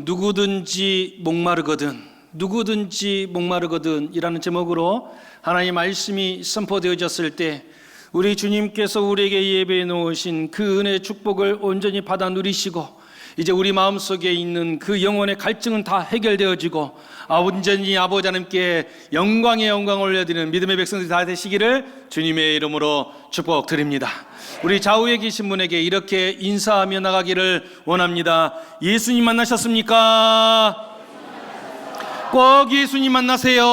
누구든지 목마르거든 이라는 제목으로 하나님의 말씀이 선포되어졌을 때 우리 주님께서 우리에게 예배해 놓으신 그 은혜의 축복을 온전히 받아 누리시고 이제 우리 마음속에 있는 그 영혼의 갈증은 다 해결되어지고 온전히 아버지 하나님께 영광의 영광을 올려드리는 믿음의 백성들이 다 되시기를 주님의 이름으로 축복드립니다. 우리 좌우에 계신 분에게 이렇게 인사하며 나가기를 원합니다. 예수님 만나셨습니까? 꼭 예수님 만나세요.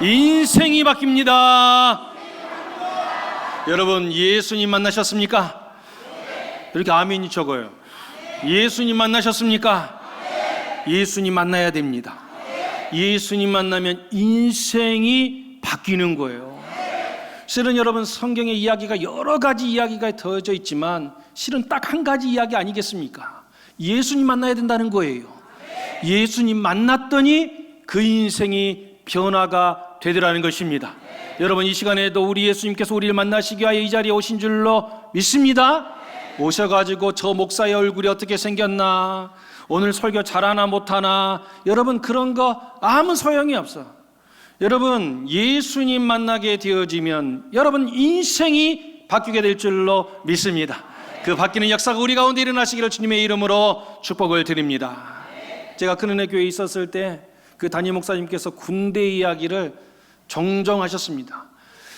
인생이 바뀝니다. 여러분, 예수님 만나셨습니까? 이렇게 아멘이 적어요. 예수님 만나셨습니까? 예수님 만나야 됩니다. 예수님 만나면 인생이 바뀌는 거예요. 실은 여러분, 성경의 이야기가 여러 가지 이야기가 더해져 있지만 실은 딱 한 가지 이야기 아니겠습니까? 예수님 만나야 된다는 거예요. 예수님 만났더니 그 인생이 변화가 되더라는 것입니다. 여러분, 이 시간에도 우리 예수님께서 우리를 만나시기 위하여 이 자리에 오신 줄로 믿습니다. 오셔가지고 저 목사의 얼굴이 어떻게 생겼나, 오늘 설교 잘하나 못하나, 여러분 그런 거 아무 소용이 없어. 여러분, 예수님 만나게 되어지면 여러분 인생이 바뀌게 될 줄로 믿습니다. 그 바뀌는 역사가 우리 가운데 일어나시기를 주님의 이름으로 축복을 드립니다. 제가 큰은혜 교회에 있었을 때 그 담임 목사님께서 군대 이야기를 종종 하셨습니다.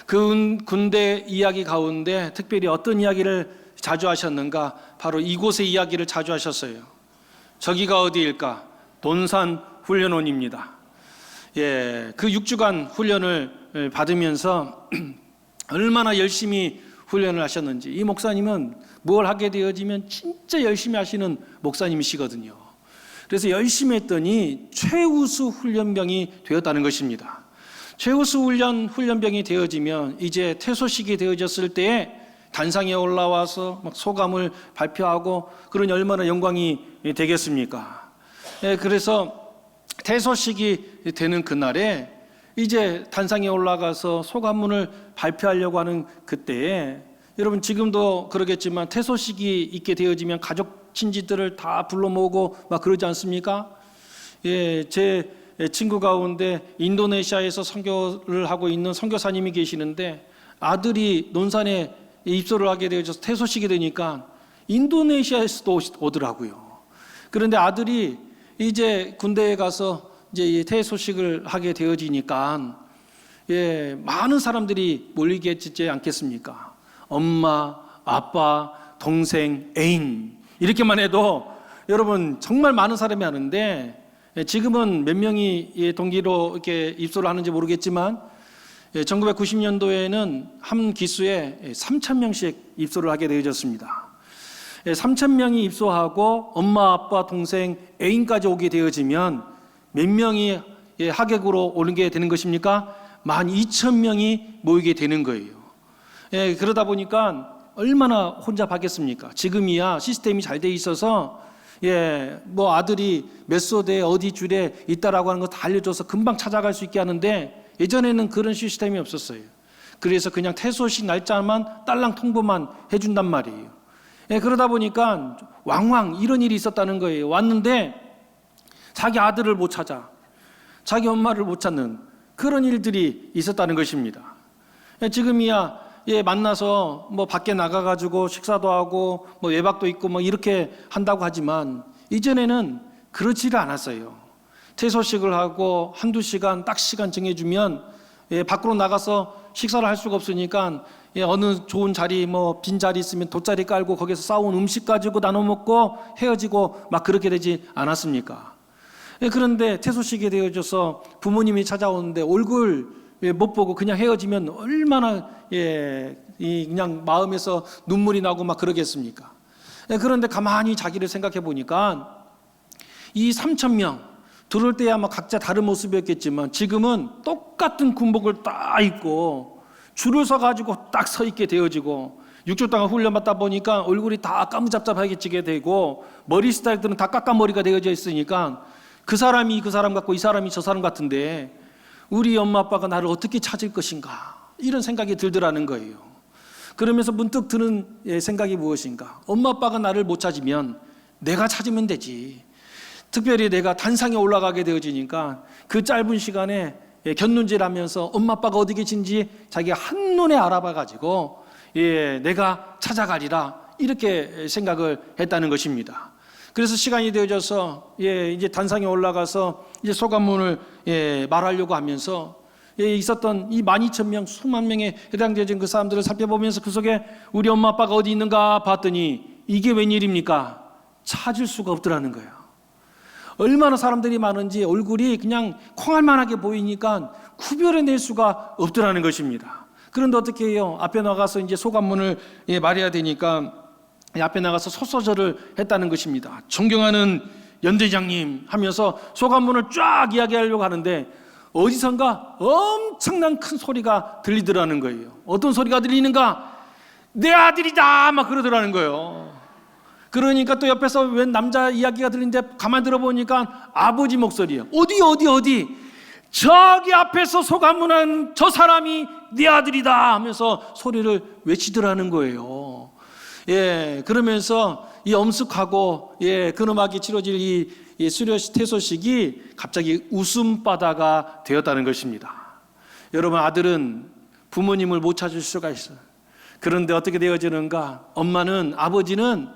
그 군대 이야기 가운데 특별히 어떤 이야기를 자주 하셨는가? 바로 이곳의 이야기를 자주 하셨어요. 저기가 어디일까? 돈산 훈련원입니다. 그 6주간 훈련을 받으면서 얼마나 열심히 훈련을 하셨는지, 이 목사님은 뭘 하게 되어지면 진짜 열심히 하시는 목사님이시거든요. 그래서 열심히 했더니 최우수 훈련병이 되었다는 것입니다. 최우수 훈련병이 되어지면 이제 퇴소식이 되어졌을 때에 단상에 올라와서 막 소감을 발표하고 그러니 얼마나 영광이 되겠습니까? 그래서 퇴소식이 되는 그날에 이제 단상에 올라가서 소감문을 발표하려고 하는 그때에, 여러분 지금도 그러겠지만 퇴소식이 있게 되어지면 가족 친지들을 다 불러 모으고 막 그러지 않습니까? 제 친구 가운데 인도네시아에서 선교를 하고 있는 선교사님이 계시는데 아들이 논산에 입소를 하게 되어서 퇴소식이 되니까 인도네시아에서도 오더라고요. 그런데 아들이 이제 군대에 가서 이제 퇴소식을 하게 되어지니까 많은 사람들이 몰리게 되지 않겠습니까? 엄마, 아빠, 동생, 애인 이렇게만 해도 여러분 정말 많은 사람이 하는데, 지금은 몇 명이 동기로 이렇게 입소를 하는지 모르겠지만 1990년도에는 한 기수에 3,000명씩 입소를 하게 되어졌습니다. 3,000명이 입소하고 엄마, 아빠, 동생, 애인까지 오게 되어지면 몇 명이 하객으로 오는 게 되는 것입니까? 12,000명이 모이게 되는 거예요. 그러다 보니까 얼마나 혼잡하겠습니까? 지금이야 시스템이 잘 돼 있어서 뭐 아들이 몇 소대 어디 줄에 있다라고 하는 거 다 알려줘서 금방 찾아갈 수 있게 하는데, 예전에는 그런 시스템이 없었어요. 그래서 그냥 퇴소식 날짜만 딸랑 통보만 해준단 말이에요. 그러다 보니까 왕왕 이런 일이 있었다는 거예요. 왔는데 자기 아들을 못 찾아, 자기 엄마를 못 찾는 그런 일들이 있었다는 것입니다. 지금이야 만나서 뭐 밖에 나가가지고 식사도 하고 뭐 외박도 있고 뭐 이렇게 한다고 하지만 이전에는 그렇지를 않았어요. 퇴소식을 하고 한두 시간 딱 시간 정해주면 밖으로 나가서 식사를 할 수가 없으니까 어느 좋은 자리 뭐 빈 자리 있으면 돗자리 깔고 거기서 싸온 음식 가지고 나눠 먹고 헤어지고 막 그렇게 되지 않았습니까? 그런데 퇴소식이 되어져서 부모님이 찾아오는데 얼굴 못 보고 그냥 헤어지면 얼마나 그냥 마음에서 눈물이 나고 막 그러겠습니까? 그런데 가만히 자기를 생각해 보니까 이 3,000명 들어올 때야 막 각자 다른 모습이었겠지만 지금은 똑같은 군복을 딱 입고 줄을 서 가지고 딱 서 있게 되어지고, 6주 동안 훈련받다 보니까 얼굴이 다 까무잡잡하게 지게 되고 머리 스타일들은 다 깎아머리가 되어져 있으니까 그 사람이 그 사람 같고 이 사람이 저 사람 같은데 우리 엄마 아빠가 나를 어떻게 찾을 것인가, 이런 생각이 들더라는 거예요. 그러면서 문득 드는 생각이 무엇인가? 엄마 아빠가 나를 못 찾으면 내가 찾으면 되지. 특별히 내가 단상에 올라가게 되어지니까 그 짧은 시간에 곁눈질하면서 엄마 아빠가 어디 계신지 자기가 한눈에 알아봐가지고 내가 찾아가리라 이렇게 생각을 했다는 것입니다. 그래서 시간이 되어져서 이제 단상에 올라가서 이제 소감문을 말하려고 하면서 있었던 이 12,000명 수만 명에 해당되는 그 사람들을 살펴보면서 그 속에 우리 엄마 아빠가 어디 있는가 봤더니 이게 웬일입니까? 찾을 수가 없더라는 거예요. 얼마나 사람들이 많은지 얼굴이 그냥 콩알만하게 보이니까 구별해낼 수가 없더라는 것입니다. 그런데 어떻게 해요? 앞에 나가서 이제 소감문을 말해야 되니까 앞에 나가서 소서절을 했다는 것입니다. 존경하는 연대장님 하면서 소감문을 쫙 이야기하려고 하는데 어디선가 엄청난 큰 소리가 들리더라는 거예요. 어떤 소리가 들리는가? 내 아들이다! 막 그러더라는 거예요. 그러니까 또 옆에서 웬 남자 이야기가 들리는데 가만 들어보니까 아버지 목소리예요. 어디? 저기 앞에서 소감문한 저 사람이 네 아들이다! 하면서 소리를 외치더라는 거예요. 그러면서 이 엄숙하고 근엄하게 치러질 이 수료 퇴소식이 갑자기 웃음바다가 되었다는 것입니다. 여러분, 아들은 부모님을 못 찾을 수가 있어요. 그런데 어떻게 되어지는가? 아버지는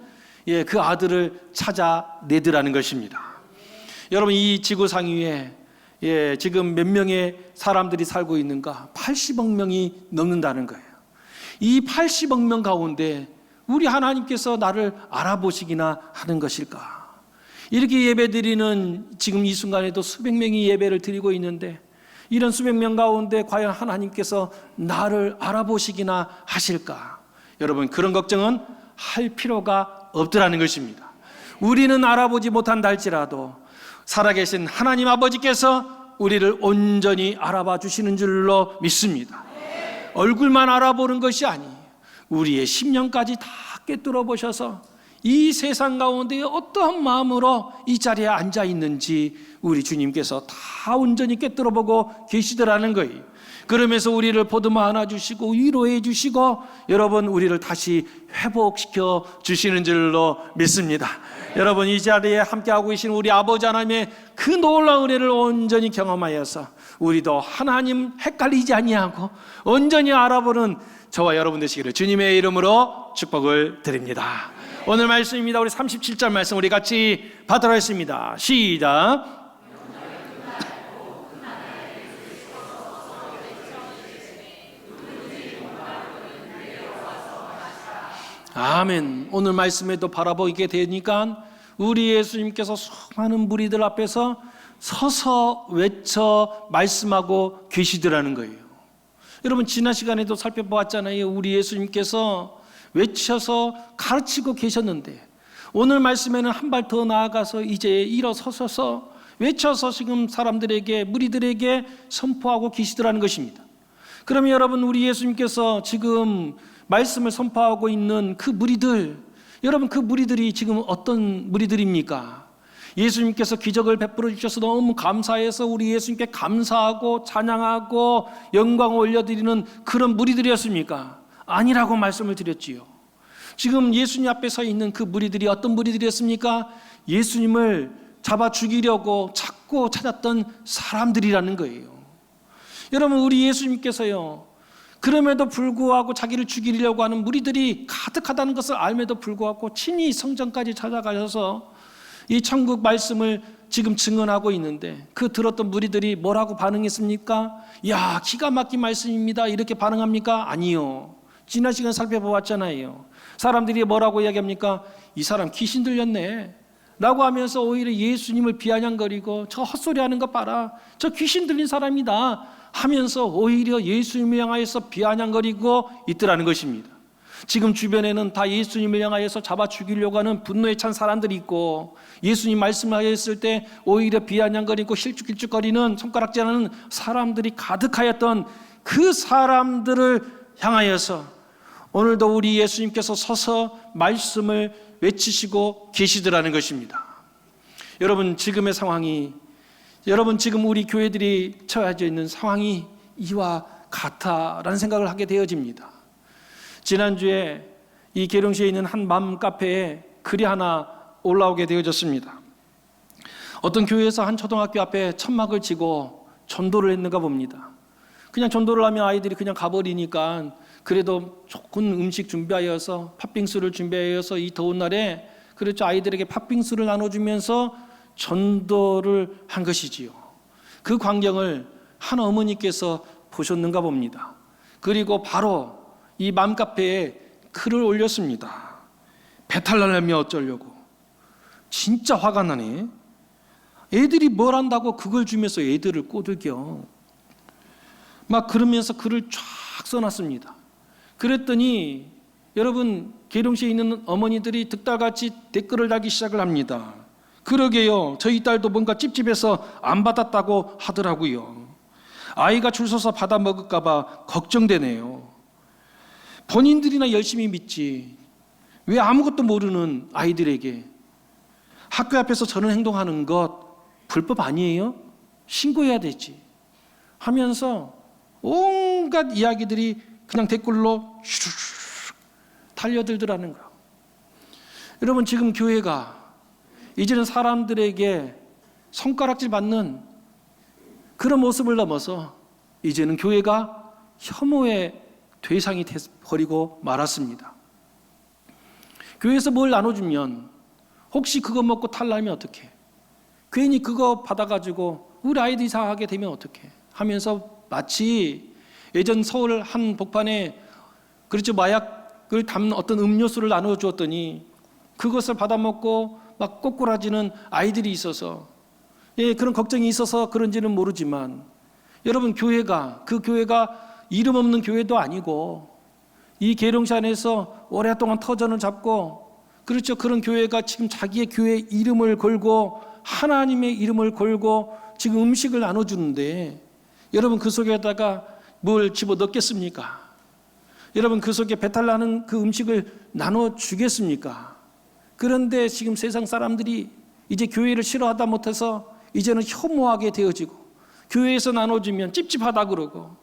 그 아들을 찾아내더라는 것입니다. 여러분, 이 지구상 위에 지금 몇 명의 사람들이 살고 있는가? 80억 명이 넘는다는 거예요. 이 80억 명 가운데 우리 하나님께서 나를 알아보시기나 하는 것일까? 이렇게 예배드리는 지금 이 순간에도 수백 명이 예배를 드리고 있는데 이런 수백 명 가운데 과연 하나님께서 나를 알아보시기나 하실까? 여러분, 그런 걱정은 할 필요가 없더라는 것입니다. 우리는 알아보지 못한다 할지라도 살아계신 하나님 아버지께서 우리를 온전히 알아봐 주시는 줄로 믿습니다. 얼굴만 알아보는 것이 아니에요. 우리의 심령까지 다 꿰뚫어 보셔서 이 세상 가운데 어떠한 마음으로 이 자리에 앉아 있는지 우리 주님께서 다 온전히 꿰뚫어 보고 계시더라는 거예요. 그러면서 우리를 보듬어 안아 주시고 위로해 주시고 여러분 우리를 다시 회복시켜 주시는 줄로 믿습니다. 여러분, 이 자리에 함께하고 계신 우리 아버지 하나님의 그 놀라운 은혜를 온전히 경험하여서 우리도 하나님 헷갈리지 아니하고 온전히 알아보는 저와 여러분 되시기를 주님의 이름으로 축복을 드립니다. 오늘 말씀입니다. 우리 37절 말씀 우리 같이 받도록 하겠습니다. 시작. 아멘. 오늘 말씀에도 바라보게 되니까 우리 예수님께서 수많은 무리들 앞에서 서서 외쳐 말씀하고 계시더라는 거예요. 여러분, 지난 시간에도 살펴보았잖아요. 우리 예수님께서 외쳐서 가르치고 계셨는데 오늘 말씀에는 한 발 더 나아가서 이제 일어서셔서 외쳐서 지금 사람들에게, 무리들에게 선포하고 계시더라는 것입니다. 그러면 여러분, 우리 예수님께서 지금 말씀을 선포하고 있는 그 무리들, 여러분, 그 무리들이 지금 어떤 무리들입니까? 예수님께서 기적을 베풀어 주셔서 너무 감사해서 우리 예수님께 감사하고 찬양하고 영광을 올려드리는 그런 무리들이었습니까? 아니라고 말씀을 드렸지요. 지금 예수님 앞에 서 있는 그 무리들이 어떤 무리들이었습니까? 예수님을 잡아 죽이려고 찾고 찾았던 사람들이라는 거예요. 여러분, 우리 예수님께서요, 그럼에도 불구하고 자기를 죽이려고 하는 무리들이 가득하다는 것을 알면도 불구하고 친히 성전까지 찾아가셔서 이 천국 말씀을 지금 증언하고 있는데 그 들었던 무리들이 뭐라고 반응했습니까? 야, 기가 막힌 말씀입니다. 이렇게 반응합니까? 아니요. 지난 시간 살펴보았잖아요. 사람들이 뭐라고 이야기합니까? 이 사람 귀신 들렸네 라고 하면서 오히려 예수님을 비아냥거리고 저 헛소리하는 거 봐라, 저 귀신 들린 사람이다 하면서 오히려 예수님을 향하여서 비아냥거리고 있더라는 것입니다. 지금 주변에는 다 예수님을 향하여서 잡아 죽이려고 하는 분노에 찬 사람들이 있고 예수님 말씀하였을 때 오히려 비아냥거리고 힐쭉힐쭉거리는 손가락질하는 사람들이 가득하였던 그 사람들을 향하여서 오늘도 우리 예수님께서 서서 말씀을 외치시고 계시더라는 것입니다. 여러분, 지금의 상황이, 여러분 지금 우리 교회들이 처해져 있는 상황이 이와 같다라는 생각을 하게 되어집니다. 지난주에 이 계룡시에 있는 한 맘 카페에 글이 하나 올라오게 되어졌습니다. 어떤 교회에서 한 초등학교 앞에 천막을 치고 전도를 했는가 봅니다. 그냥 전도를 하면 아이들이 그냥 가버리니까 그래도 좋은 음식 준비하여서 팥빙수를 준비하여서 이 더운 날에 그렇죠, 아이들에게 팥빙수를 나눠주면서 전도를 한 것이지요. 그 광경을 한 어머니께서 보셨는가 봅니다. 그리고 바로 이 맘카페에 글을 올렸습니다. 배탈 나려면 어쩌려고. 진짜 화가 나네. 애들이 뭘 한다고 그걸 주면서 애들을 꼬들겨. 막 그러면서 글을 쫙 써놨습니다. 그랬더니 여러분, 계룡시에 있는 어머니들이 득달같이 댓글을 달기 시작을 합니다. 그러게요, 저희 딸도 뭔가 찝찝해서 안 받았다고 하더라고요. 아이가 줄 서서 받아 먹을까 봐 걱정되네요. 본인들이나 열심히 믿지 왜 아무것도 모르는 아이들에게 학교 앞에서 저런 행동하는 것 불법 아니에요? 신고해야 되지 하면서 온갖 이야기들이 그냥 댓글로 슉 달려들더라는 거예요. 여러분, 지금 교회가 이제는 사람들에게 손가락질 받는 그런 모습을 넘어서 이제는 교회가 혐오의 대상이 돼버리고 말았습니다. 교회에서 뭘 나눠주면 혹시 그거 먹고 탈나면 어떡해? 괜히 그거 받아가지고 우리 아이들 이상하게 되면 어떡해? 하면서 마치 예전 서울 한 복판에 그렇죠, 마약을 담는 어떤 음료수를 나눠주었더니 그것을 받아먹고 막 꼬꾸라지는 아이들이 있어서 그런 걱정이 있어서 그런지는 모르지만 여러분, 교회가 그 교회가 이름 없는 교회도 아니고 이 계룡시 안에서 오랫동안 터전을 잡고 그렇죠, 그런 교회가 지금 자기의 교회 이름을 걸고 하나님의 이름을 걸고 지금 음식을 나눠주는데 여러분, 그 속에다가 뭘 집어넣겠습니까? 여러분, 그 속에 배탈나는 그 음식을 나눠주겠습니까? 그런데 지금 세상 사람들이 이제 교회를 싫어하다 못해서 이제는 혐오하게 되어지고 교회에서 나눠주면 찝찝하다 그러고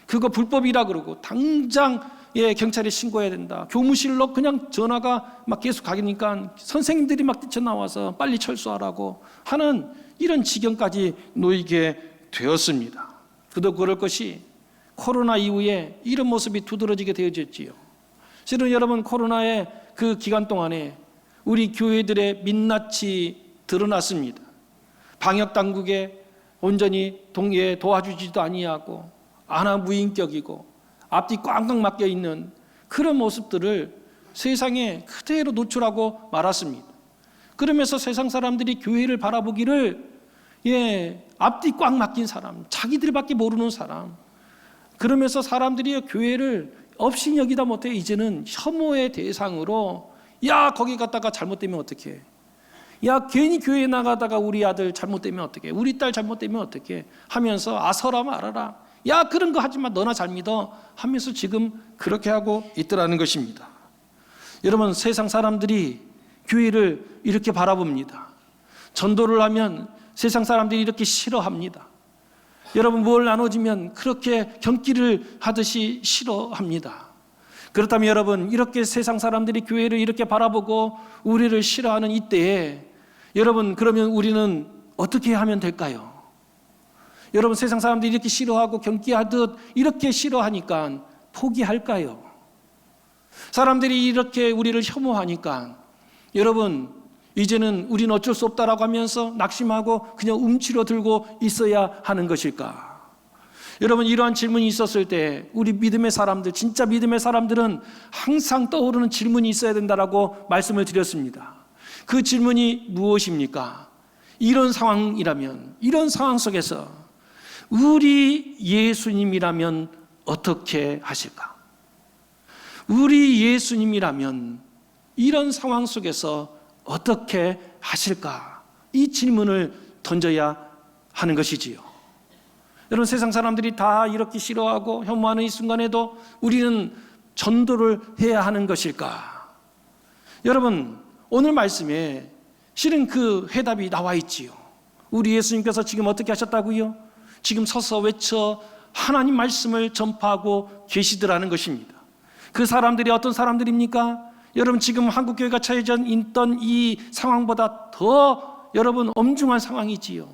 그거 불법이라 그러고 당장 경찰에 신고해야 된다. 교무실로 그냥 전화가 막 계속 가니까 선생님들이 막 뛰쳐나와서 빨리 철수하라고 하는 이런 지경까지 놓이게 되었습니다. 그도 그럴 것이 코로나 이후에 이런 모습이 두드러지게 되어졌지요. 실은 여러분, 코로나의 그 기간 동안에 우리 교회들의 민낯이 드러났습니다. 방역당국에 온전히 도와주지도 아니하고 안하무인격이고 앞뒤 꽝꽝 막혀 있는 그런 모습들을 세상에 그대로 노출하고 말았습니다. 그러면서 세상 사람들이 교회를 바라보기를 앞뒤 꽉 막힌 사람, 자기들밖에 모르는 사람, 그러면서 사람들이 교회를 없이 여기다 못해 이제는 혐오의 대상으로 야, 거기 갔다가 잘못되면 어떡해? 야, 괜히 교회 나가다가 우리 아들 잘못되면 어떡해? 우리 딸 잘못되면 어떡해? 하면서 아서라 말아라. 야, 그런 거 하지 마. 너나 잘 믿어. 하면서 지금 그렇게 하고 있더라는 것입니다. 여러분, 세상 사람들이 교회를 이렇게 바라봅니다. 전도를 하면 세상 사람들이 이렇게 싫어합니다. 여러분, 뭘 나눠주면 그렇게 경기를 하듯이 싫어합니다. 그렇다면 여러분, 이렇게 세상 사람들이 교회를 이렇게 바라보고 우리를 싫어하는 이때에 여러분, 그러면 우리는 어떻게 하면 될까요? 여러분, 세상 사람들이 이렇게 싫어하고 경기하듯 이렇게 싫어하니까 포기할까요? 사람들이 이렇게 우리를 혐오하니까 여러분, 이제는 우리는 어쩔 수 없다라고 하면서 낙심하고 그냥 움츠러 들고 있어야 하는 것일까? 여러분, 이러한 질문이 있었을 때 우리 믿음의 사람들, 진짜 믿음의 사람들은 항상 떠오르는 질문이 있어야 된다라고 말씀을 드렸습니다. 그 질문이 무엇입니까? 이런 상황이라면, 이런 상황 속에서 우리 예수님이라면 어떻게 하실까? 우리 예수님이라면 이런 상황 속에서 어떻게 하실까? 이 질문을 던져야 하는 것이지요. 여러분, 세상 사람들이 다 이렇게 싫어하고 혐오하는 이 순간에도 우리는 전도를 해야 하는 것일까? 여러분, 오늘 말씀에 실은 그 해답이 나와 있지요. 우리 예수님께서 지금 어떻게 하셨다고요? 지금 서서 외쳐 하나님 말씀을 전파하고 계시더라는 것입니다. 그 사람들이 어떤 사람들입니까? 여러분 지금 한국교회가 처해져 있던 이 상황보다 더 여러분 엄중한 상황이지요.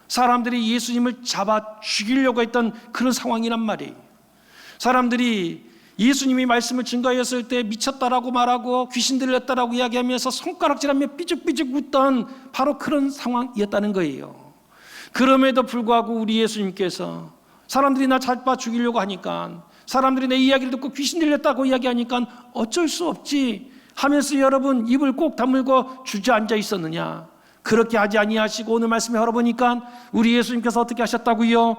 사람들이 예수님을 잡아 죽이려고 했던 그런 상황이란 말이에요. 사람들이 예수님이 말씀을 증거하였을 때 미쳤다라고 말하고 귀신 들렸다라고 이야기하면서 손가락질하며 삐죽삐죽 웃던 바로 그런 상황이었다는 거예요. 그럼에도 불구하고 우리 예수님께서 사람들이 나 잡아 죽이려고 하니까, 사람들이 내 이야기를 듣고 귀신 들렸다고 이야기하니까 어쩔 수 없지 하면서 여러분 입을 꼭 다물고 주저앉아 있었느냐? 그렇게 하지 아니하시고 오늘 말씀에 걸어보니까 우리 예수님께서 어떻게 하셨다고요?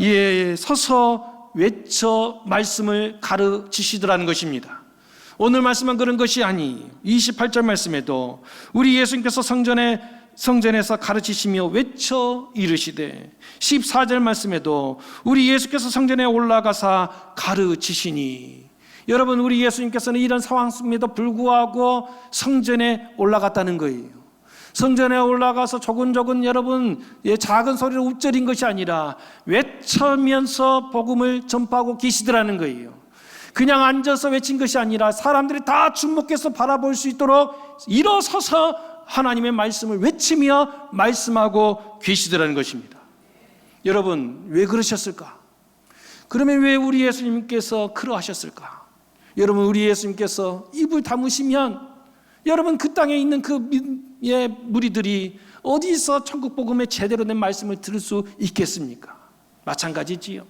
예, 서서 외쳐 말씀을 가르치시더라는 것입니다. 오늘 말씀은 그런 것이 아니, 28절 말씀에도 우리 예수님께서 성전에서 가르치시며 외쳐 이르시되, 14절 말씀에도 우리 예수께서 성전에 올라가사 가르치시니. 여러분 우리 예수님께서는 이런 상황임에도 불구하고 성전에 올라갔다는 거예요. 성전에 올라가서 조근조근 여러분 작은 소리로 읊조린 것이 아니라 외쳐면서 복음을 전파하고 계시더라는 거예요. 그냥 앉아서 외친 것이 아니라 사람들이 다 주목해서 바라볼 수 있도록 일어서서 하나님의 말씀을 외치며 말씀하고 계시더라는 것입니다. 여러분 왜 그러셨을까? 그러면 왜 우리 예수님께서 그러하셨을까? 여러분 우리 예수님께서 입을 다무시면 여러분 그 땅에 있는 그 무리들이 어디서 천국 복음의 제대로 된 말씀을 들을 수 있겠습니까? 마찬가지지요.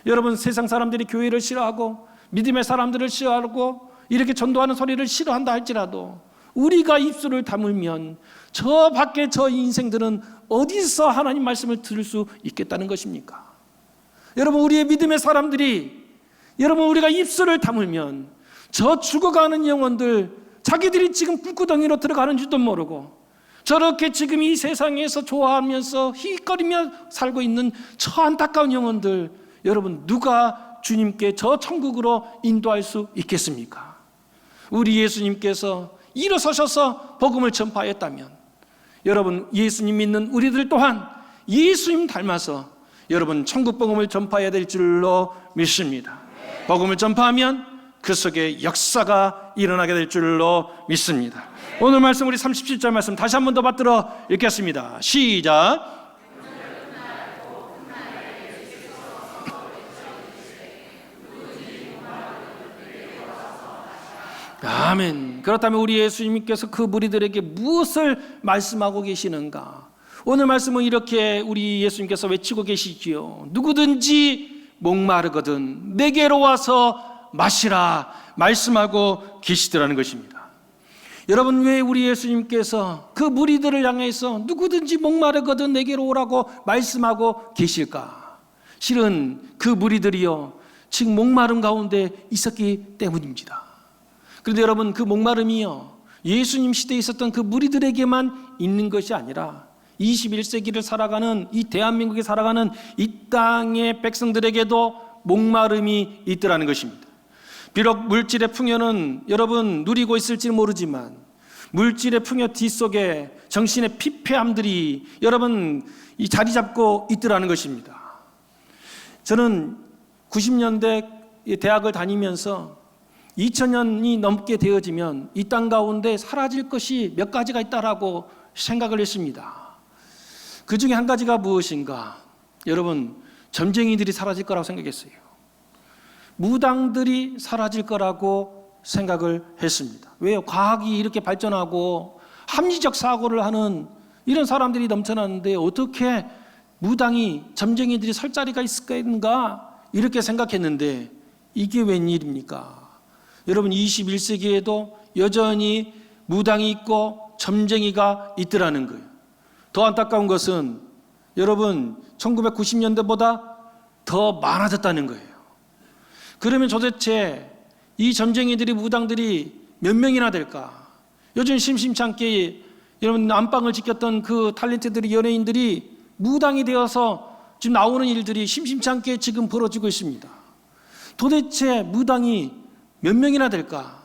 여러분 세상 사람들이 교회를 싫어하고 믿음의 사람들을 싫어하고 이렇게 전도하는 소리를 싫어한다 할지라도 우리가 입술을 다물면 저 밖에 저 인생들은 어디서 하나님 말씀을 들을 수 있겠다는 것입니까? 여러분 우리의 믿음의 사람들이, 여러분 우리가 입술을 다물면 저 죽어가는 영혼들, 자기들이 지금 불구덩이로 들어가는 줄도 모르고 저렇게 지금 이 세상에서 좋아하면서 희익거리며 살고 있는 저 안타까운 영혼들, 여러분 누가 주님께 저 천국으로 인도할 수 있겠습니까? 우리 예수님께서 일어서셔서 복음을 전파했다면 여러분 예수님 믿는 우리들 또한 예수님 닮아서 여러분 천국 복음을 전파해야 될 줄로 믿습니다. 복음을 전파하면 그 속에 역사가 일어나게 될 줄로 믿습니다. 오늘 말씀 우리 37절 말씀 다시 한 번 더 받들어 읽겠습니다. 시작. 아멘. 그렇다면 우리 예수님께서 그 무리들에게 무엇을 말씀하고 계시는가? 오늘 말씀은 이렇게 우리 예수님께서 외치고 계시지요. 누구든지 목마르거든 내게로 와서 마시라 말씀하고 계시더라는 것입니다. 여러분 왜 우리 예수님께서 그 무리들을 향해서 누구든지 목마르거든 내게로 오라고 말씀하고 계실까? 실은 그 무리들이요 지금 목마름 가운데 있었기 때문입니다. 그런데 여러분 그 목마름이요 예수님 시대에 있었던 그 무리들에게만 있는 것이 아니라 21세기를 살아가는 이 대한민국에 살아가는 이 땅의 백성들에게도 목마름이 있더라는 것입니다. 비록 물질의 풍요는 여러분 누리고 있을지 모르지만 물질의 풍요 뒤속에 정신의 피폐함들이 여러분 이 자리 잡고 있더라는 것입니다. 저는 90년대 대학을 다니면서 2000년이 넘게 되어지면 이 땅 가운데 사라질 것이 몇 가지가 있다라고 생각을 했습니다. 그 중에 한 가지가 무엇인가? 여러분 점쟁이들이 사라질 거라고 생각했어요. 무당들이 사라질 거라고 생각을 했습니다. 왜요? 과학이 이렇게 발전하고 합리적 사고를 하는 이런 사람들이 넘쳐나는데 어떻게 무당이, 점쟁이들이 설 자리가 있을까 이렇게 생각했는데 이게 웬일입니까? 여러분 21세기에도 여전히 무당이 있고 점쟁이가 있더라는 거예요. 더 안타까운 것은 여러분 1990년대보다 더 많아졌다는 거예요. 그러면 도대체 이 점쟁이들이, 무당들이 몇 명이나 될까? 요즘 심심찮게 여러분 안방을 지켰던 그 탤런트들이, 연예인들이 무당이 되어서 지금 나오는 일들이 심심찮게 지금 벌어지고 있습니다. 도대체 무당이 몇 명이나 될까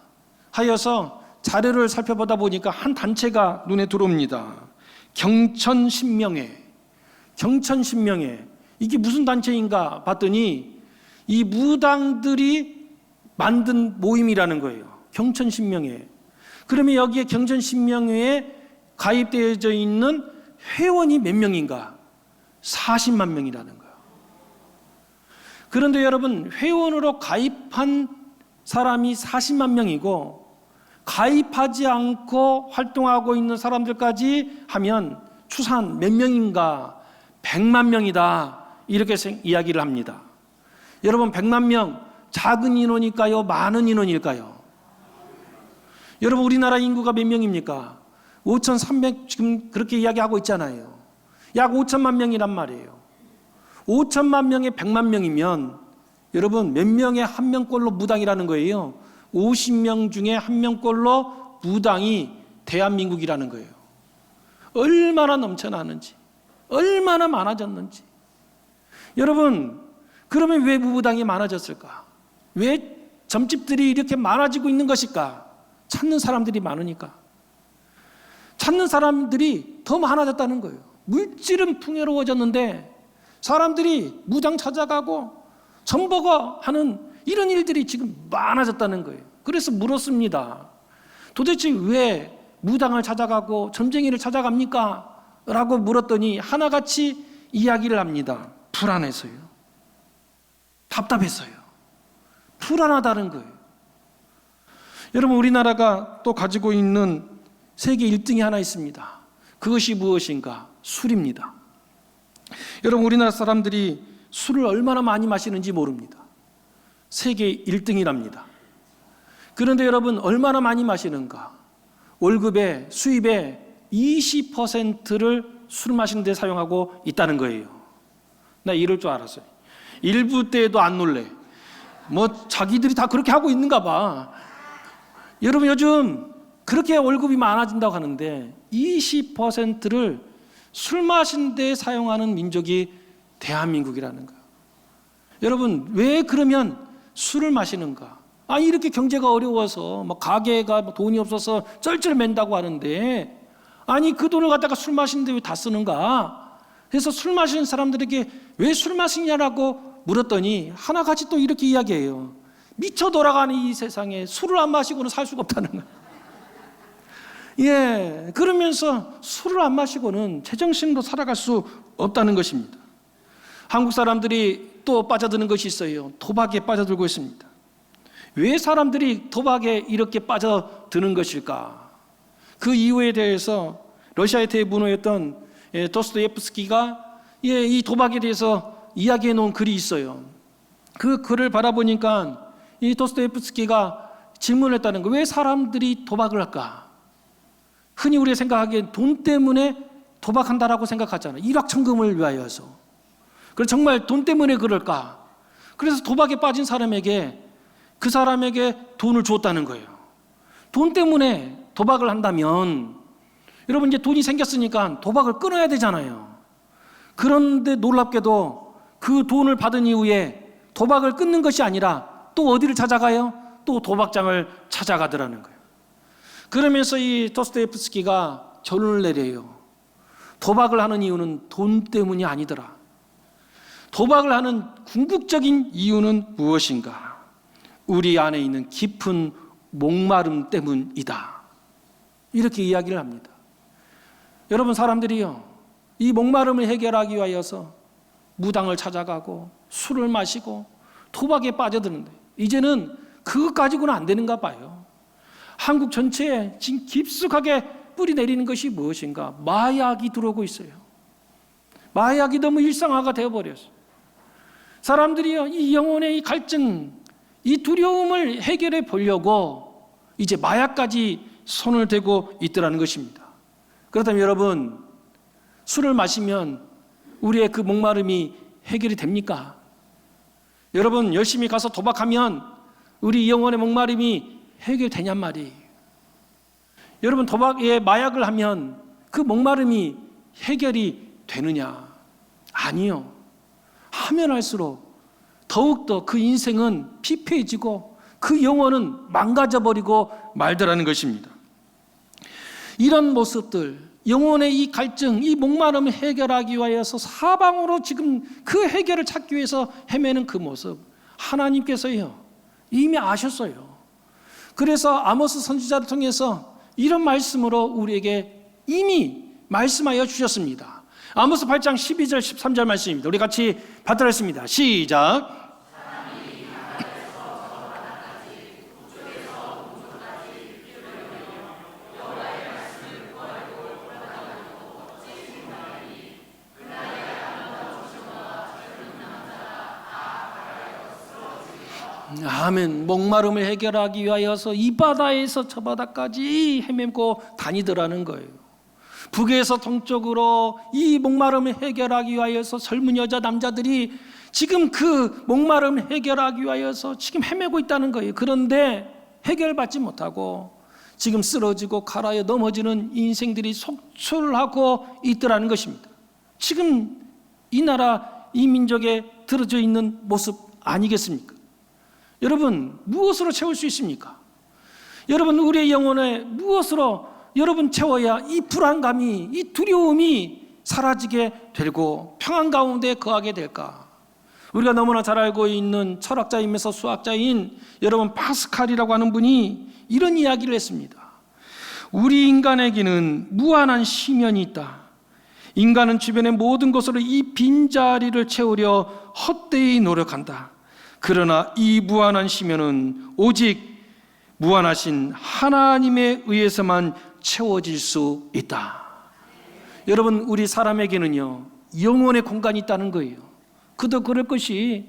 하여서 자료를 살펴보다 보니까 한 단체가 눈에 들어옵니다. 경천신명회. 이게 무슨 단체인가 봤더니 이 무당들이 만든 모임이라는 거예요. 경천신명회. 그러면 여기에 경천신명회에 가입되어져 있는 회원이 몇 명인가? 40만 명이라는 거예요. 그런데 여러분, 회원으로 가입한 사람이 40만 명이고 가입하지 않고 활동하고 있는 사람들까지 하면 추산 몇 명인가? 100만 명이다. 이렇게 이야기를 합니다. 여러분, 100만 명 작은 인원일까요? 많은 인원일까요? 여러분, 우리나라 인구가 몇 명입니까? 5,300 지금 그렇게 이야기하고 있잖아요. 약 5천만 명이란 말이에요. 5천만 명에 100만 명이면 여러분 몇 명에 한 명꼴로 무당이라는 거예요? 50명 중에 한 명꼴로 무당이 대한민국이라는 거예요. 얼마나 넘쳐나는지, 얼마나 많아졌는지. 여러분, 그러면 왜 무당이 많아졌을까? 왜 점집들이 이렇게 많아지고 있는 것일까? 찾는 사람들이 많으니까. 찾는 사람들이 더 많아졌다는 거예요. 물질은 풍요로워졌는데 사람들이 무당 찾아가고 전보고 하는 이런 일들이 지금 많아졌다는 거예요. 그래서 물었습니다. 도대체 왜 무당을 찾아가고 점쟁이를 찾아갑니까? 라고 물었더니 하나같이 이야기를 합니다. 불안해서요. 답답했어요. 불안하다는 거예요. 여러분, 우리나라가 또 가지고 있는 세계 1등이 하나 있습니다. 그것이 무엇인가? 술입니다. 여러분, 우리나라 사람들이 술을 얼마나 많이 마시는지 모릅니다. 세계 1등이랍니다. 그런데 여러분, 얼마나 많이 마시는가? 월급의 수입의 20%를 술 마시는 데 사용하고 있다는 거예요. 나 이럴 줄 알았어요. 일부 때에도 안 놀래. 뭐 자기들이 다 그렇게 하고 있는가 봐. 여러분, 요즘 그렇게 월급이 많아진다고 하는데 20%를 술 마시는 데 사용하는 민족이 대한민국이라는 거예요. 여러분, 왜 그러면 술을 마시는가? 아니, 이렇게 경제가 어려워서 뭐 가게가 돈이 없어서 쩔쩔맨다고 하는데, 아니 그 돈을 갖다가 술 마시는데 왜 다 쓰는가? 그래서 술 마시는 사람들에게 왜 술 마시냐라고 물었더니 하나같이 또 이렇게 이야기해요. 미쳐 돌아가는 이 세상에 술을 안 마시고는 살 수가 없다는 거예요. 예, 그러면서 술을 안 마시고는 제정신으로 살아갈 수 없다는 것입니다. 한국 사람들이 또 빠져드는 것이 있어요. 도박에 빠져들고 있습니다. 왜 사람들이 도박에 이렇게 빠져드는 것일까? 그 이유에 대해서 러시아의 대문호였던 도스토옙스키가 이 도박에 대해서 이야기해 놓은 글이 있어요. 그 글을 바라보니까 이 도스토옙스키가 질문을 했다는 거예요. 왜 사람들이 도박을 할까? 흔히 우리가 생각하기엔 돈 때문에 도박한다라고 생각하잖아요. 일확천금을 위하여서. 그래서 정말 돈 때문에 그럴까? 그래서 도박에 빠진 사람에게 그 사람에게 돈을 줬다는 거예요. 돈 때문에 도박을 한다면 여러분, 이제 돈이 생겼으니까 도박을 끊어야 되잖아요. 그런데 놀랍게도 그 돈을 받은 이후에 도박을 끊는 것이 아니라 또 어디를 찾아가요? 또 도박장을 찾아가더라는 거예요. 그러면서 이 도스토옙스키가 결론을 내려요. 도박을 하는 이유는 돈 때문이 아니더라. 도박을 하는 궁극적인 이유는 무엇인가? 우리 안에 있는 깊은 목마름 때문이다. 이렇게 이야기를 합니다. 여러분, 사람들이요, 이 목마름을 해결하기 위하여서 무당을 찾아가고 술을 마시고 도박에 빠져드는데 이제는 그것 가지고는 안 되는가 봐요. 한국 전체에 지금 깊숙하게 뿌리 내리는 것이 무엇인가? 마약이 들어오고 있어요. 마약이 너무 일상화가 되어버렸어요. 사람들이요, 이 영혼의 이 갈증, 이 두려움을 해결해 보려고 이제 마약까지 손을 대고 있더라는 것입니다. 그렇다면 여러분, 술을 마시면 우리의 그 목마름이 해결이 됩니까? 여러분, 열심히 가서 도박하면 우리 영혼의 목마름이 해결되냔 말이에요. 여러분, 도박에 마약을 하면 그 목마름이 해결이 되느냐? 아니요. 하면 할수록 더욱더 그 인생은 피폐해지고 그 영혼은 망가져버리고 말더라는 것입니다. 이런 모습들, 영혼의 이 갈증, 이 목마름을 해결하기 위하여서 사방으로 지금 그 해결을 찾기 위해서 헤매는 그 모습, 하나님께서요 이미 아셨어요. 그래서 아모스 선지자를 통해서 이런 말씀으로 우리에게 이미 말씀하여 주셨습니다. 아모스 8장 12절 13절 말씀입니다. 우리 같이 받들었습니다. 시작. 아멘. 목마름을 해결하기 위하여서 이 바다에서 저 바다까지 헤매고 다니더라는 거예요. 북에서 동쪽으로 이 목마름을 해결하기 위하여서 젊은 여자 남자들이 지금 그 목마름을 해결하기 위하여서 지금 헤매고 있다는 거예요. 그런데 해결받지 못하고 지금 쓰러지고 가라에 넘어지는 인생들이 속출을 하고 있더라는 것입니다. 지금 이 나라 이 민족에 들어져 있는 모습 아니겠습니까? 여러분, 무엇으로 채울 수 있습니까? 여러분, 우리의 영혼에 무엇으로 여러분 채워야 이 불안감이, 이 두려움이 사라지게 되고 평안 가운데 거하게 될까? 우리가 너무나 잘 알고 있는 철학자이면서 수학자인 여러분 파스칼이라고 하는 분이 이런 이야기를 했습니다. 우리 인간에게는 무한한 시면이 있다. 인간은 주변의 모든 것으로 이 빈자리를 채우려 헛되이 노력한다. 그러나 이 무한한 시면은 오직 무한하신 하나님에 의해서만 채워질 수 있다. 여러분, 우리 사람에게는요 영혼의 공간이 있다는 거예요. 그도 그럴 것이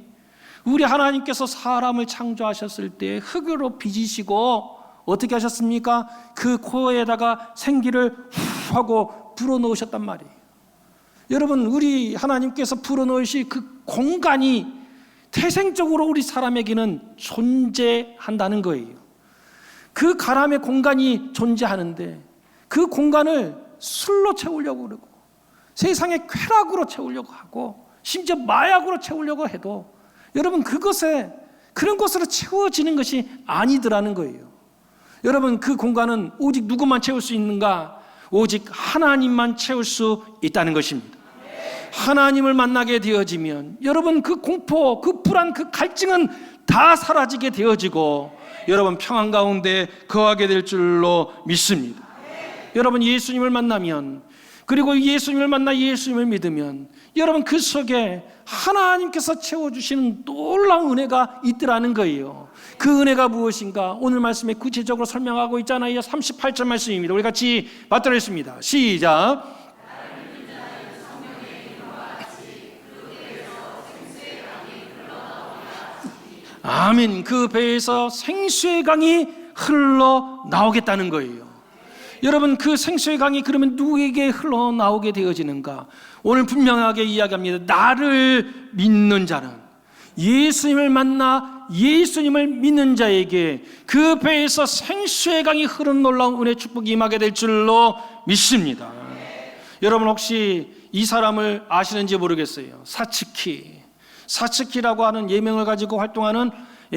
우리 하나님께서 사람을 창조하셨을 때 흙으로 빚으시고 어떻게 하셨습니까? 그 코에다가 생기를 후 하고 불어넣으셨단 말이에요. 여러분, 우리 하나님께서 불어넣으신 그 공간이 태생적으로 우리 사람에게는 존재한다는 거예요. 그 가람의 공간이 존재하는데 그 공간을 술로 채우려고 그러고 세상의 쾌락으로 채우려고 하고 심지어 마약으로 채우려고 해도 여러분 그런 것으로 채워지는 것이 아니더라는 거예요. 여러분, 그 공간은 오직 누구만 채울 수 있는가? 오직 하나님만 채울 수 있다는 것입니다. 하나님을 만나게 되어지면 여러분 그 공포, 그 불안, 그 갈증은 다 사라지게 되어지고 여러분 평안 가운데 거하게 될 줄로 믿습니다. 여러분, 예수님을 만나면, 그리고 예수님을 만나 예수님을 믿으면 여러분 그 속에 하나님께서 채워주시는 놀라운 은혜가 있더라는 거예요. 그 은혜가 무엇인가? 오늘 말씀에 구체적으로 설명하고 있잖아요. 38절 말씀입니다. 우리 같이 받들었습니다. 시작. 아멘. 그 배에서 생수의 강이 흘러나오겠다는 거예요. 여러분, 그 생수의 강이 그러면 누구에게 흘러나오게 되어지는가? 오늘 분명하게 이야기합니다. 나를 믿는 자는, 예수님을 만나 예수님을 믿는 자에게 그 배에서 생수의 강이 흐르는 놀라운 은혜 축복이 임하게 될 줄로 믿습니다. 여러분, 혹시 이 사람을 아시는지 모르겠어요. 사츠키라고 하는 예명을 가지고 활동하는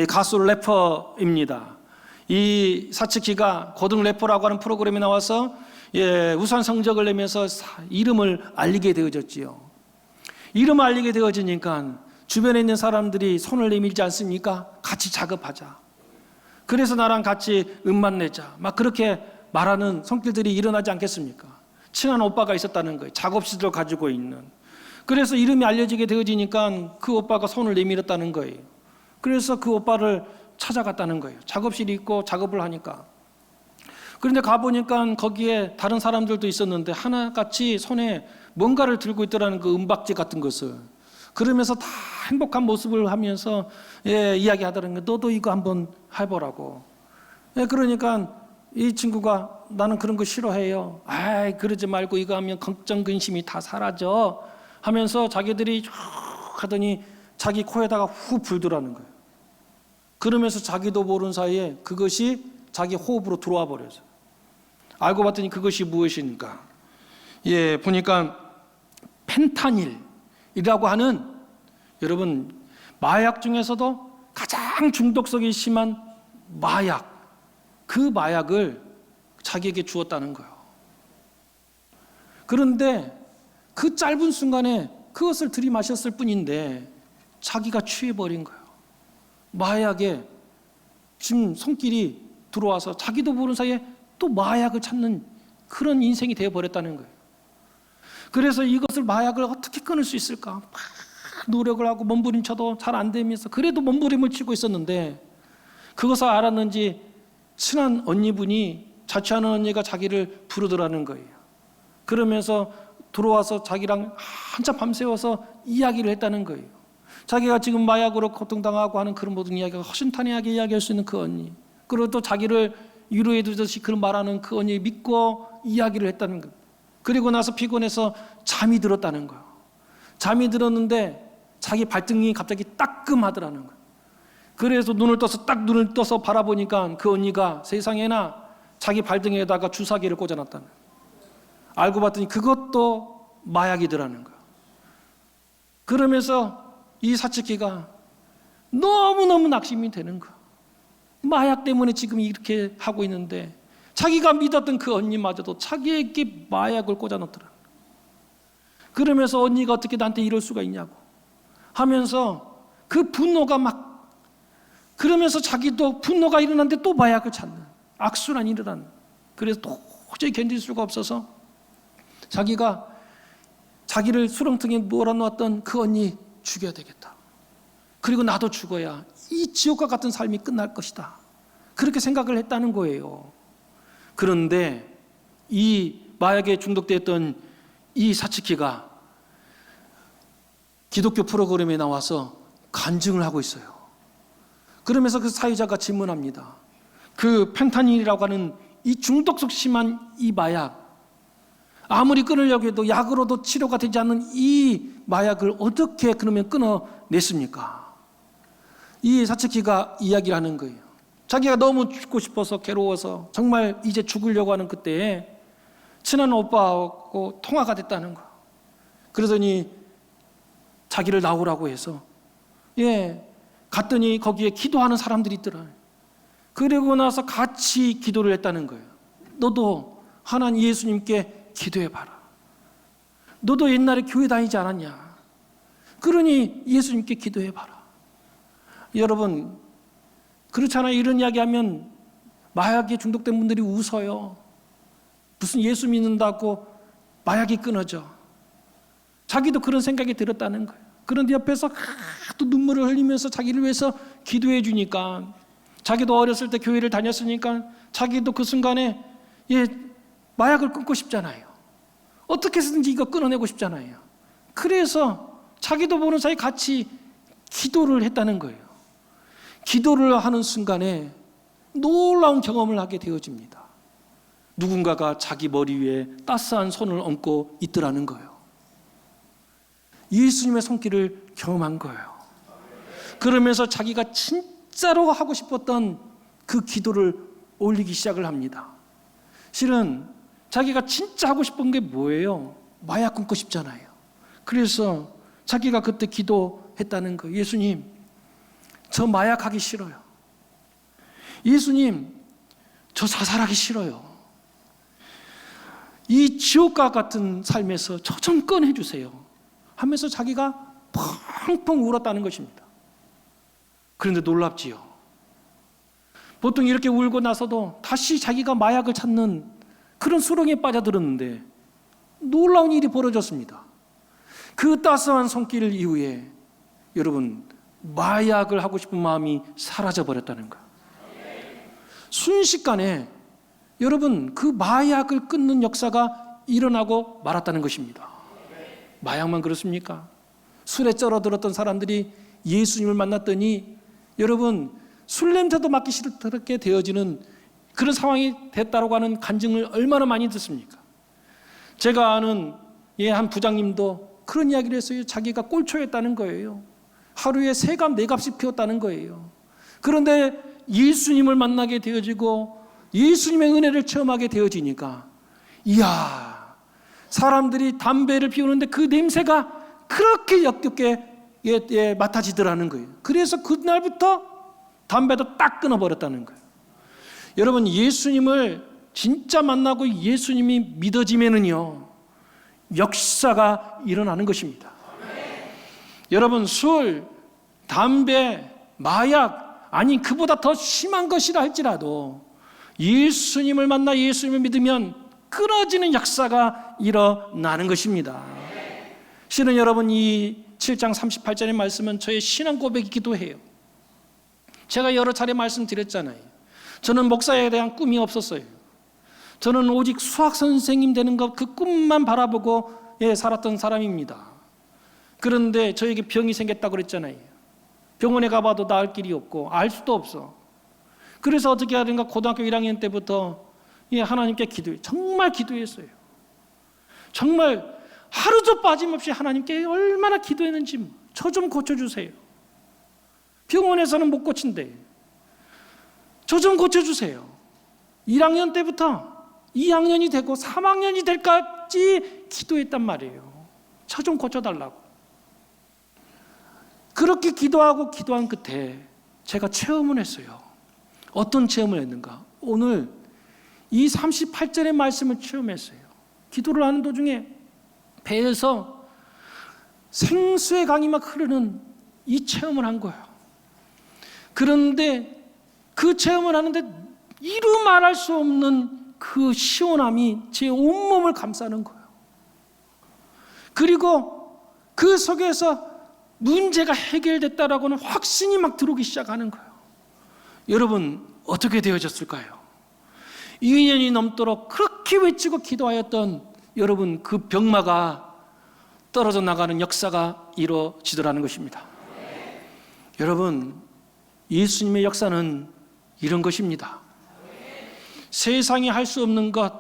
가수 래퍼입니다. 이 사츠키가 고등 래퍼라고 하는 프로그램에 나와서 우수한 성적을 내면서 이름을 알리게 되어졌지요. 이름을 알리게 되어지니까 주변에 있는 사람들이 손을 내밀지 않습니까? 같이 작업하자. 그래서 나랑 같이 음반 내자. 막 그렇게 말하는 손길들이 일어나지 않겠습니까? 친한 오빠가 있었다는 거예요. 작업실을 가지고 있는. 그래서 이름이 알려지게 되어지니까 그 오빠가 손을 내밀었다는 거예요. 그래서 그 오빠를 찾아갔다는 거예요. 작업실이 있고 작업을 하니까. 그런데 가보니까 거기에 다른 사람들도 있었는데 하나같이 손에 뭔가를 들고 있더라는 그 은박지 같은 것을. 그러면서 다 행복한 모습을 하면서 이야기하더라는 거예요. 너도 이거 한번 해보라고. 그러니까 이 친구가 나는 그런 거 싫어해요. 아이, 그러지 말고 이거 하면 걱정 근심이 다 사라져 하면서 자기들이 쭉 하더니 자기 코에다가 후 불더라는 거예요. 그러면서 자기도 모르는 사이에 그것이 자기 호흡으로 들어와 버려서 알고 봤더니 그것이 무엇인가? 보니까 펜타닐이라고 하는, 여러분, 마약 중에서도 가장 중독성이 심한 마약, 그 마약을 자기에게 주었다는 거예요. 그런데 그 짧은 순간에 그것을 들이마셨을 뿐인데 자기가 취해버린 거예요. 마약에 지금 손길이 들어와서 자기도 모르는 사이에 또 마약을 찾는 그런 인생이 되어버렸다는 거예요. 그래서 이것을 마약을 어떻게 끊을 수 있을까 막 노력을 하고 몸부림쳐도 잘 안 되면서 그래도 몸부림을 치고 있었는데, 그것을 알았는지 친한 언니분이, 자취하는 언니가 자기를 부르더라는 거예요. 그러면서 들어와서 자기랑 한참 밤새워서 이야기를 했다는 거예요. 자기가 지금 마약으로 고통당하고 하는 그런 모든 이야기가 허심탄회하게 이야기할 수 있는 그 언니, 그리고 또 자기를 위로해 주듯이 그런 말하는 그 언니 믿고 이야기를 했다는 거예요. 그리고 나서 피곤해서 잠이 들었다는 거예요. 잠이 들었는데 자기 발등이 갑자기 따끔하더라는 거예요. 그래서 눈을 떠서 바라보니까 그 언니가 세상에나 자기 발등에다가 주사기를 꽂아놨다는 거예요. 알고 봤더니 그것도 마약이더라는 거예요. 그러면서 이 사치키가 너무너무 낙심이 되는 거예요. 마약 때문에 지금 이렇게 하고 있는데 자기가 믿었던 그 언니마저도 자기에게 마약을 꽂아놓더라. 그러면서 언니가 어떻게 나한테 이럴 수가 있냐고 하면서 그 분노가 막, 그러면서 자기도 분노가 일어났는데 또 마약을 찾는 악순환이 일어나는. 그래서 도저히 견딜 수가 없어서 자기가 자기를 수렁통에 몰아놓았던 그 언니 죽여야 되겠다. 그리고 나도 죽어야 이 지옥과 같은 삶이 끝날 것이다. 그렇게 생각을 했다는 거예요. 그런데 이 마약에 중독되었던 이 사치키가 기독교 프로그램에 나와서 간증을 하고 있어요. 그러면서 그 사유자가 질문합니다. 그 펜타닐이라고 하는 이 중독성 심한 이 마약, 아무리 끊으려고 해도 약으로도 치료가 되지 않는 이 마약을 어떻게 그러면 끊어냈습니까? 이 사치키가 이야기를 하는 거예요. 자기가 너무 죽고 싶어서 괴로워서 정말 이제 죽으려고 하는 그때에 친한 오빠하고 통화가 됐다는 거예요. 그러더니 자기를 나오라고 해서 갔더니 거기에 기도하는 사람들이 있더라. 그리고 나서 같이 기도를 했다는 거예요. 너도 하나님 예수님께 기도해봐라. 너도 옛날에 교회 다니지 않았냐? 그러니 예수님께 기도해봐라. 여러분, 그렇잖아요. 이런 이야기하면 마약에 중독된 분들이 웃어요. 무슨 예수 믿는다고 마약이 끊어져. 자기도 그런 생각이 들었다는 거예요. 그런데 옆에서 또 눈물을 흘리면서 자기를 위해서 기도해 주니까, 자기도 어렸을 때 교회를 다녔으니까 자기도 그 순간에 마약을 끊고 싶잖아요. 어떻게 해서든지 이거 끊어내고 싶잖아요. 그래서 자기도 모르는 사이 같이 기도를 했다는 거예요. 기도를 하는 순간에 놀라운 경험을 하게 되어집니다. 누군가가 자기 머리 위에 따스한 손을 얹고 있더라는 거예요. 예수님의 손길을 경험한 거예요. 그러면서 자기가 진짜로 하고 싶었던 그 기도를 올리기 시작을 합니다. 실은 자기가 진짜 하고 싶은 게 뭐예요? 마약 끊고 싶잖아요. 그래서 자기가 그때 기도했다는 거예요. 예수님, 저 마약하기 싫어요. 예수님, 저 자살하기 싫어요. 이 지옥과 같은 삶에서 저 좀 꺼내주세요 하면서 자기가 펑펑 울었다는 것입니다. 그런데 놀랍지요. 보통 이렇게 울고 나서도 다시 자기가 마약을 찾는 그런 수렁에 빠져들었는데 놀라운 일이 벌어졌습니다. 그 따스한 손길 이후에 여러분, 마약을 하고 싶은 마음이 사라져버렸다는 거예요. 순식간에 여러분, 그 마약을 끊는 역사가 일어나고 말았다는 것입니다. 마약만 그렇습니까? 술에 쩔어들었던 사람들이 예수님을 만났더니 여러분, 술 냄새도 맡기 싫게 되어지는 그런 상황이 됐다고 하는 간증을 얼마나 많이 듣습니까? 제가 아는 한 부장님도 그런 이야기를 했어요. 자기가 꼴초였다는 거예요. 하루에 3갑 4갑씩 피웠다는 거예요. 그런데 예수님을 만나게 되어지고 예수님의 은혜를 체험하게 되어지니까, 이야, 사람들이 담배를 피우는데 그 냄새가 그렇게 역겹게 맡아지더라는 거예요. 그래서 그날부터 담배도 딱 끊어버렸다는 거예요. 여러분, 예수님을 진짜 만나고 예수님이 믿어지면은요, 역사가 일어나는 것입니다. 여러분, 술, 담배, 마약, 아니 그보다 더 심한 것이라 할지라도 예수님을 만나 예수님을 믿으면 끊어지는 역사가 일어나는 것입니다. 실은 여러분, 이 7장 38절의 말씀은 저의 신앙 고백이기도 해요. 제가 여러 차례 말씀드렸잖아요. 저는 목사에 대한 꿈이 없었어요. 저는 오직 수학 선생님 되는 것, 그 꿈만 바라보고 살았던 사람입니다. 그런데 저에게 병이 생겼다고 그랬잖아요. 병원에 가봐도 나을 길이 없고 알 수도 없어. 그래서 어떻게 해야 되는가, 고등학교 1학년 때부터 하나님께 기도해요. 정말 기도했어요. 정말 하루도 빠짐없이 하나님께 얼마나 기도했는지, 저 좀 고쳐주세요. 병원에서는 못 고친대. 저 좀 고쳐주세요. 1학년 때부터 2학년이 되고 3학년이 될 때까지 기도했단 말이에요. 저 좀 고쳐달라고. 그렇게 기도하고 기도한 끝에 제가 체험을 했어요. 어떤 체험을 했는가? 오늘 이 38절의 말씀을 체험했어요. 기도를 하는 도중에 배에서 생수의 강이 막 흐르는 이 체험을 한 거예요. 그런데 그 체험을 하는데 이루 말할 수 없는 그 시원함이 제 온몸을 감싸는 거예요. 그리고 그 속에서 문제가 해결됐다라고는 확신이 막 들어오기 시작하는 거예요. 여러분, 어떻게 되어졌을까요? 2년이 넘도록 그렇게 외치고 기도하였던 여러분, 그 병마가 떨어져 나가는 역사가 이루어지더라는 것입니다. 여러분, 예수님의 역사는 이런 것입니다. 세상이 할 수 없는 것,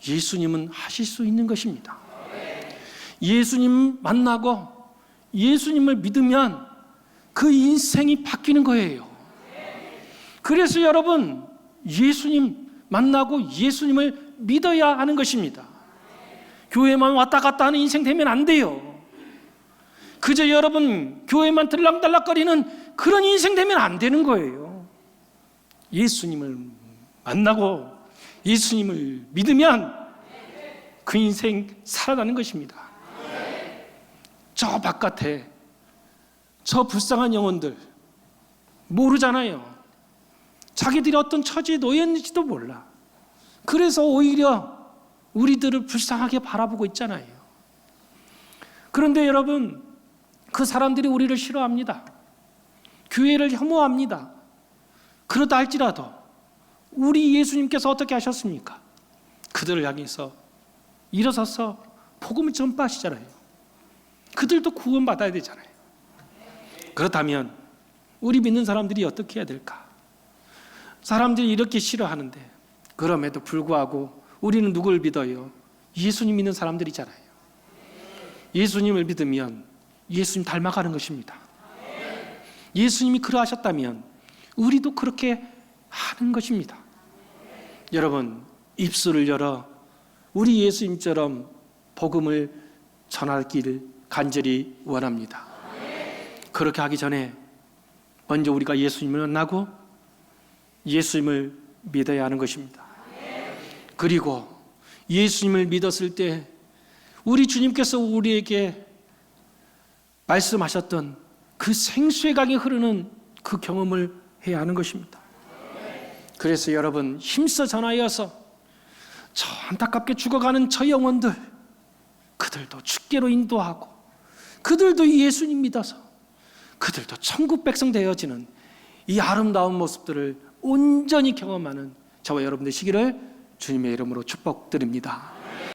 예수님은 하실 수 있는 것입니다. 예수님 만나고 예수님을 믿으면 그 인생이 바뀌는 거예요. 그래서 여러분, 예수님 만나고 예수님을 믿어야 하는 것입니다. 교회만 왔다 갔다 하는 인생 되면 안 돼요. 그저 여러분 교회만 들락달락거리는 그런 인생 되면 안 되는 거예요. 예수님을 만나고 예수님을 믿으면 그 인생 살아나는 것입니다. 저 바깥에 저 불쌍한 영혼들 모르잖아요. 자기들이 어떤 처지에 놓였는지도 몰라. 그래서 오히려 우리들을 불쌍하게 바라보고 있잖아요. 그런데 여러분, 그 사람들이 우리를 싫어합니다. 교회를 혐오합니다. 그러다 할지라도 우리 예수님께서 어떻게 하셨습니까? 그들을 향해서 일어서서 복음을 전파하시잖아요. 그들도 구원받아야 되잖아요. 그렇다면 우리 믿는 사람들이 어떻게 해야 될까? 사람들이 이렇게 싫어하는데 그럼에도 불구하고 우리는 누구를 믿어요? 예수님 믿는 사람들이잖아요. 예수님을 믿으면 예수님 닮아가는 것입니다. 예수님이 그러하셨다면 우리도 그렇게 하는 것입니다. 여러분, 입술을 열어 우리 예수님처럼 복음을 전하기를 간절히 원합니다. 그렇게 하기 전에 먼저 우리가 예수님을 만나고 예수님을 믿어야 하는 것입니다. 그리고 예수님을 믿었을 때 우리 주님께서 우리에게 말씀하셨던 그 생수의 강이 흐르는 그 경험을 해야 하는 것입니다. 그래서 여러분, 힘써 전하여서 저 안타깝게 죽어가는 저 영혼들, 그들도 주께로 인도하고 그들도 예수님 믿어서 그들도 천국 백성 되어지는 이 아름다운 모습들을 온전히 경험하는 저와 여러분 되시기를 주님의 이름으로 축복드립니다.